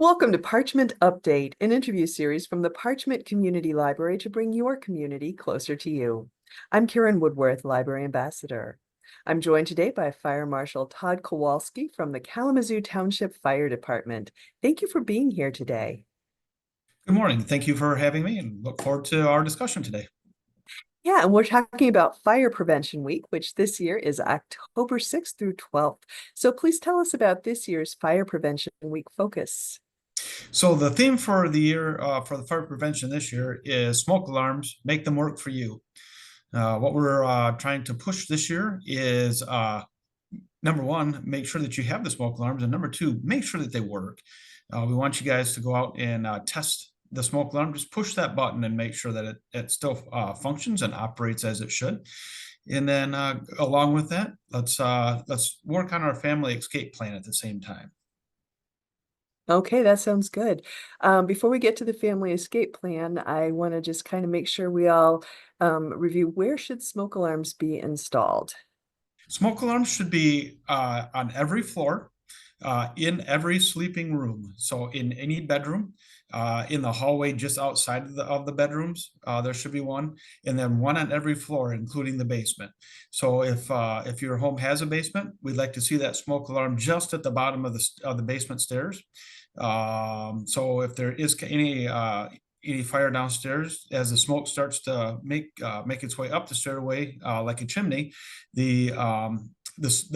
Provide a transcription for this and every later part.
Welcome to Parchment Update, an interview series from the Parchment Community Library to bring your community closer to you. I'm Karen Woodworth, Library Ambassador. I'm joined today by Fire Marshal Todd Kowalski from the Kalamazoo Township Fire Department. Thank you for being here today. Good morning. Thank you for having me and look forward to our discussion today. Yeah, and we're talking about Fire Prevention Week, which this year is October 6th through 12th. So please tell us about this year's Fire Prevention Week focus. So the theme for the year for the fire prevention this year is smoke alarms, make them work for you. What we're trying to push this year is number one, make sure that you have the smoke alarms, and number two, make sure that they work. We want you guys to go out and test the smoke alarm. Just push that button and make sure that it still functions and operates as it should. And then along with that, let's work on our family escape plan at the same time. Okay, that sounds good. Before we get to the family escape plan, I want to just kind of make sure we all review where should smoke alarms be installed? Smoke alarms should be on every floor, in every sleeping room. So in any bedroom, in the hallway just outside of the bedrooms, there should be one, and then one on every floor, including the basement. So if your home has a basement, we'd like to see that smoke alarm just at the bottom of the basement stairs. So if there is any fire downstairs, as the smoke starts to make its way up the stairway like a chimney, the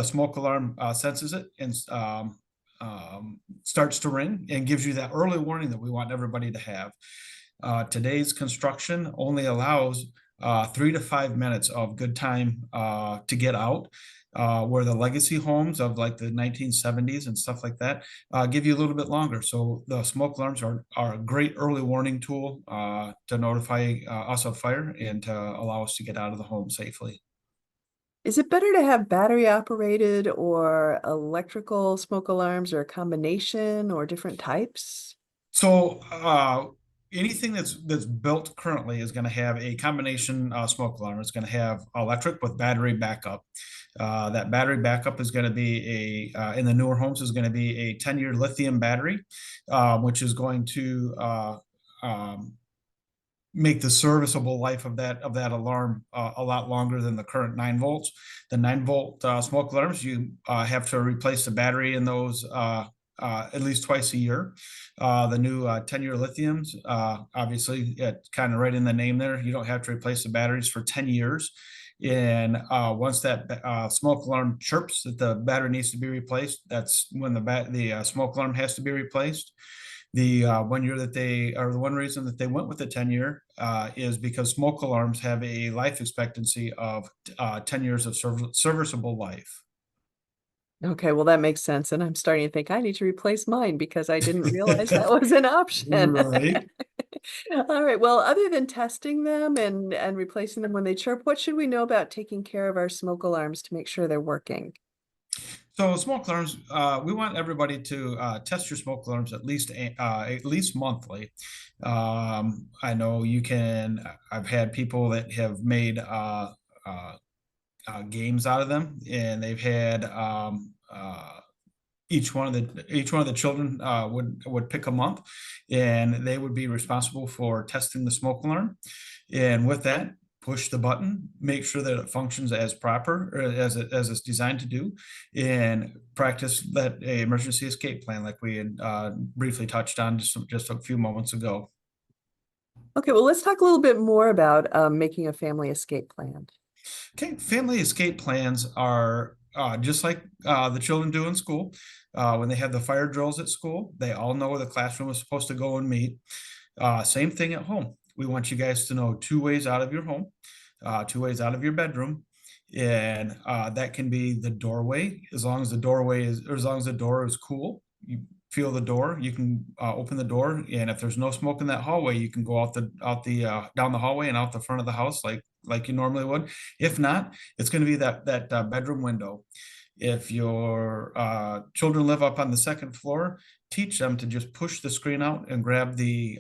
smoke alarm senses it and starts to ring and gives you that early warning that we want everybody to have. Today's construction only allows 3 to 5 minutes of good time to get out. Where the legacy homes of like the 1970s and stuff like that give you a little bit longer. So the smoke alarms are a great early warning tool to notify us of fire and to allow us to get out of the home safely. Is it better to have battery operated or electrical smoke alarms, or a combination, or different types? So anything that's built currently is going to have a combination smoke alarm. It's going to have electric with battery backup. That battery backup is going to be in the newer homes is going to be a 10-year lithium battery, which is going to make the serviceable life of that alarm a lot longer than the current 9 volts. The 9-volt smoke alarms, you have to replace the battery in those at least twice a year. The new 10-year lithiums, obviously, kind of right in the name there, you don't have to replace the batteries for 10 years. And once that smoke alarm chirps that the battery needs to be replaced, that's when the smoke alarm has to be replaced. The one reason that they went with the 10-year is because smoke alarms have a life expectancy of 10 years of serviceable life. Okay, well, that makes sense. And I'm starting to think I need to replace mine because I didn't realize that was an option. Right. All right. Well, other than testing them and replacing them when they chirp, what should we know about taking care of our smoke alarms to make sure they're working? So smoke alarms, we want everybody to test your smoke alarms at least monthly. I know you can. I've had people that have made games out of them, and they've had each one of the children would pick a month, and they would be responsible for testing the smoke alarm. And with that, push the button, make sure that it functions as proper or as it's designed to do, and practice that emergency escape plan like we had briefly touched on just a few moments ago. Okay, well, let's talk a little bit more about making a family escape plan. Okay, family escape plans are just like the children do in school. When they have the fire drills at school, they all know where the classroom is supposed to go and meet. Same thing at home. We want you guys to know 2 ways out of your home, 2 ways out of your bedroom, and that can be the doorway. As long as the door is cool, you feel the door, you can open the door, and if there's no smoke in that hallway, you can go out the down the hallway and out the front of the house like you normally would. If not, it's going to be that bedroom window. If your children live up on the second floor, teach them to just push the screen out and grab the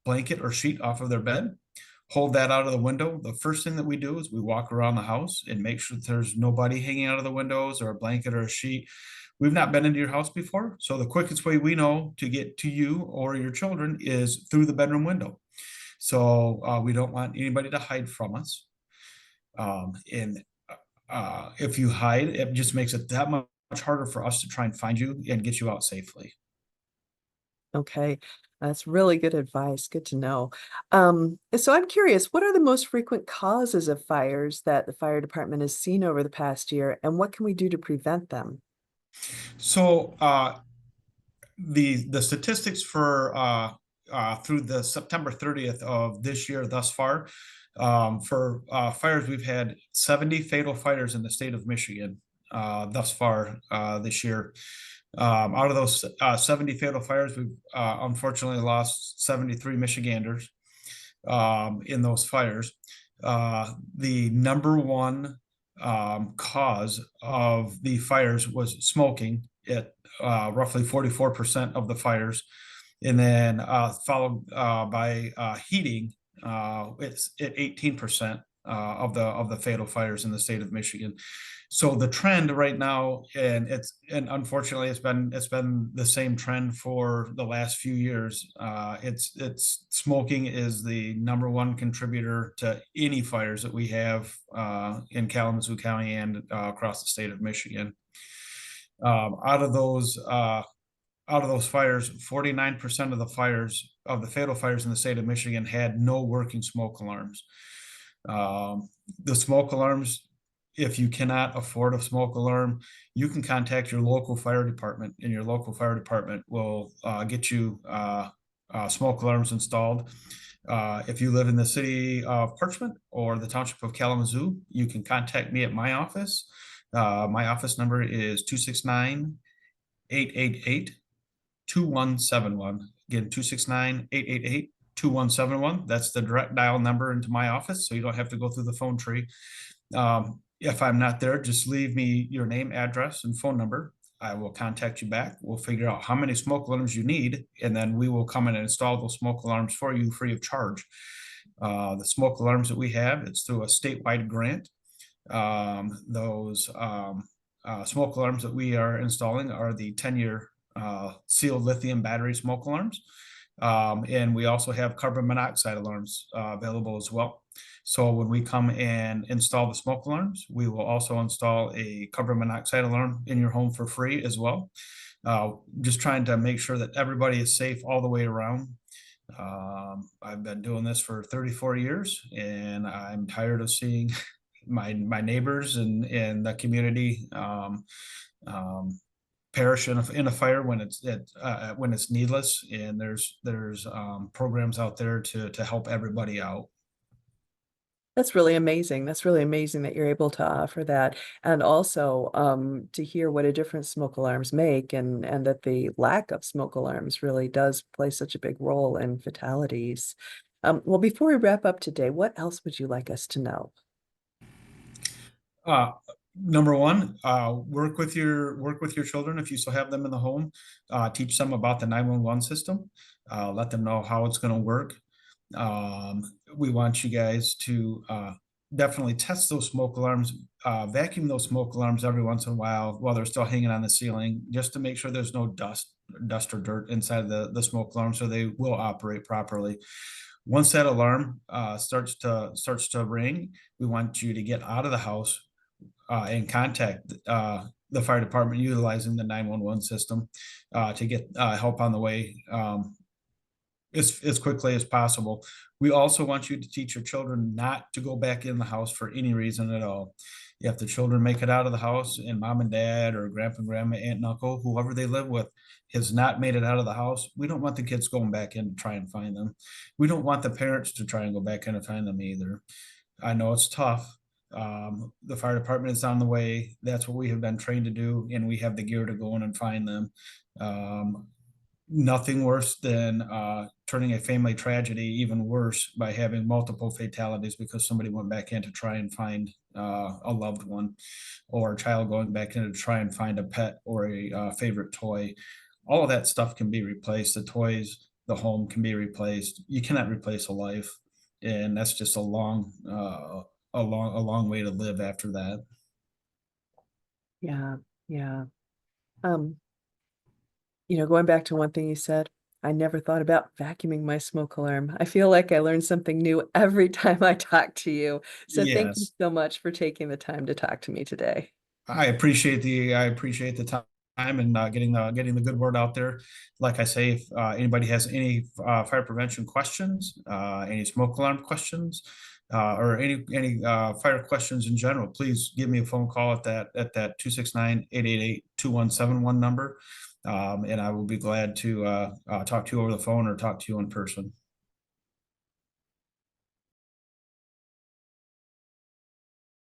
blanket or sheet off of their bed. Hold that out of the window. The first thing that we do is we walk around the house and make sure that there's nobody hanging out of the windows or a blanket or a sheet. We've not been into your house before, so the quickest way we know to get to you or your children is through the bedroom window. So we don't want anybody to hide from us. And if you hide, it just makes it that much harder for us to try and find you and get you out safely. Okay, that's really good advice. Good to know. So I'm curious, what are the most frequent causes of fires that the fire department has seen over the past year, and what can we do to prevent them? So the statistics for through the September 30th of this year thus far, for fires, we've had 70 fatal fires in the state of Michigan thus far this year. Out of those 70 fatal fires, we've unfortunately lost 73 Michiganders in those fires. The number one cause of the fires was smoking at roughly 44% of the fires. And then followed by heating, it's at 18% of the fatal fires in the state of Michigan. So the trend right now, and unfortunately it's been the same trend for the last few years. It's smoking is the number one contributor to any fires that we have in Kalamazoo County and across the state of Michigan. Out of those fires, 49% of the fires, of the fatal fires in the state of Michigan, had no working smoke alarms. The smoke alarms, if you cannot afford a smoke alarm, you can contact your local fire department, and your local fire department will get you smoke alarms installed. If you live in the city of Parchment or the township of Kalamazoo, you can contact me at my office. My office number is 269-888-2171. Again, 269-888-2171. That's the direct dial number into my office, so you don't have to go through the phone tree. If I'm not there, just leave me your name, address, and phone number. I will contact you back. We'll figure out how many smoke alarms you need, and then we will come in and install those smoke alarms for you free of charge. The smoke alarms that we have, it's through a statewide grant. Those smoke alarms that we are installing are the 10-year sealed lithium battery smoke alarms. And we also have carbon monoxide alarms available as well. So when we come and install the smoke alarms, we will also install a carbon monoxide alarm in your home for free as well. Just trying to make sure that everybody is safe all the way around. I've been doing this for 34 years, and I'm tired of seeing my neighbors and the community perish in a fire when it's needless. And there's programs out there to help everybody out. That's really amazing. That's really amazing that you're able to offer that, and also to hear what a difference smoke alarms make, and that the lack of smoke alarms really does play such a big role in fatalities. Well, before we wrap up today, what else would you like us to know? Uh, Number one, work with your children if you still have them in the home. Teach them about the 911 system. Let them know how it's going to work. We want you guys to definitely test those smoke alarms, vacuum those smoke alarms every once in a while they're still hanging on the ceiling, just to make sure there's no dust or dirt inside the smoke alarm, so they will operate properly. Once that alarm starts to ring, we want you to get out of the house and contact the fire department utilizing the 911 system to get help on the way as quickly as possible. We also want you to teach your children not to go back in the house for any reason at all. If the children make it out of the house and mom and dad or grandpa and grandma, aunt and uncle, whoever they live with, has not made it out of the house, we don't want the kids going back in to try and find them. We don't want the parents to try and go back in and find them either. I know it's tough. The fire department is on the way. That's what we have been trained to do, and we have the gear to go in and find them. Nothing worse than turning a family tragedy even worse by having multiple fatalities because somebody went back in to try and find a loved one, or a child going back in to try and find a pet or a favorite toy. All of that stuff can be replaced. The toys, the home can be replaced. You cannot replace a life, and that's just a long way to live after that. Yeah, yeah. Um, going back to one thing you said, I never thought about vacuuming my smoke alarm. I feel like I learn something new every time I talk to you. So thank you Yes. so much for taking the time to talk to me today. I appreciate the time and getting the good word out there. Like I say, if anybody has any fire prevention questions, any smoke alarm questions, or any fire questions in general, please give me a phone call at that 269-888-2171 number. And I will be glad to talk to you over the phone or talk to you in person.